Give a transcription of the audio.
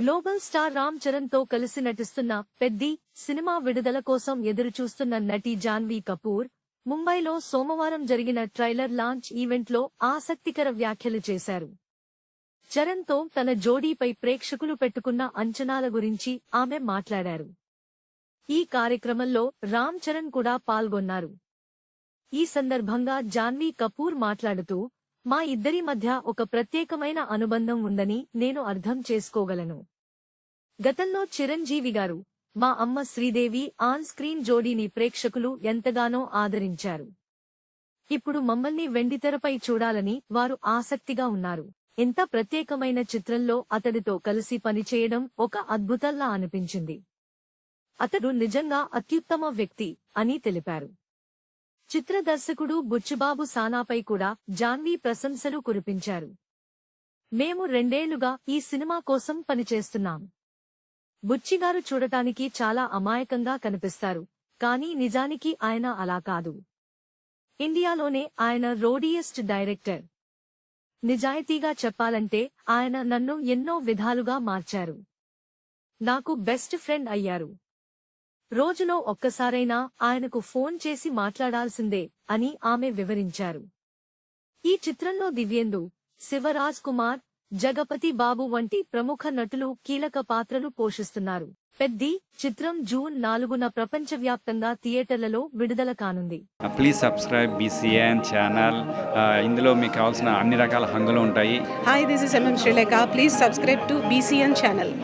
Global star Ram Charan తో కలిసి నటిస్తున్న పెద్ది సినిమా విడుదల కోసం ఎదురుచూస్తున్న నటి జాన్వీ కపూర్ ముంబైలో సోమవారం జరిగిన ట్రైలర్ లాంచ్ ఈవెంట్లో ఆసక్తికర వ్యాఖ్యలు చేశారు. చరణ్ తో తన జోడీపై ప్రేక్షకులు పెట్టుకున్న అంచనాల గురించి ఆమె మాట్లాడారు. ఈ కార్యక్రమంలో రామ్ చరణ్ కూడా పాల్గొన్నారు. ఈ సందర్భంగా జాన్వీ కపూర్ మాట్లాడుతూ, మా ఇద్దరి మధ్య ఒక ప్రత్యేకమైన అనుబంధం ఉందని నేను అర్థం చేసుకోగలను. గతంలో చిరంజీవి గారు, మా అమ్మ శ్రీదేవి ఆన్ స్క్రీన్ జోడీని ప్రేక్షకులు ఎంతగానో ఆదరించారు. ఇప్పుడు మమ్మల్ని వెండితెరపై చూడాలని వారు ఆసక్తిగా ఉన్నారు. ఎంత ప్రత్యేకమైన చిత్రంలో అతడితో కలిసి పనిచేయడం ఒక అద్భుతంలా అనిపించింది. అతడు నిజంగా అత్యుత్తమ వ్యక్తి అని తెలిపారు. చిత్ర దర్శకుడు బుచ్చిబాబు సానాపై కూడా జాన్వీ ప్రశంసలు కురిపించారు. మేము 2 ఏళ్లుగా ఈ సినిమా కోసం పనిచేస్తున్నాం. బుచ్చిగారు చూడటానికి చాలా అమాయకంగా కనిపిస్తారు, కానీ నిజానికి ఆయన అలా కాదు. ఇండియాలోనే ఆయన రోడియెస్ట్ డైరెక్టర్. నిజాయితీగా చెప్పాలంటే ఆయన నన్ను ఎన్నో విధాలుగా మార్చారు. నాకు బెస్ట్ ఫ్రెండ్ అయ్యారు. రోజులో ఒక్కసారైనా ఆయనకు ఫోన్ చేసి మాట్లాడాల్సిందే అని ఆమె వివరించారు. ఈ చిత్రంలో దివ్యేందు, శివరాజ్ కుమార్, జగపతి బాబు వంటి ప్రముఖ నటులు కీలక పాత్రలు పోషిస్తున్నారు. పెద్ది చిత్రం జూన్ 4న ప్రపంచవ్యాప్తంగా థియేటర్లలో విడుదల కానుంది. Please subscribe BCN channel. ఇందులో మీకు కావాల్సిన అన్ని రకాల హంగులు ఉంటాయి. Hi, this is MM Sri Lanka. Please subscribe to BCN channel.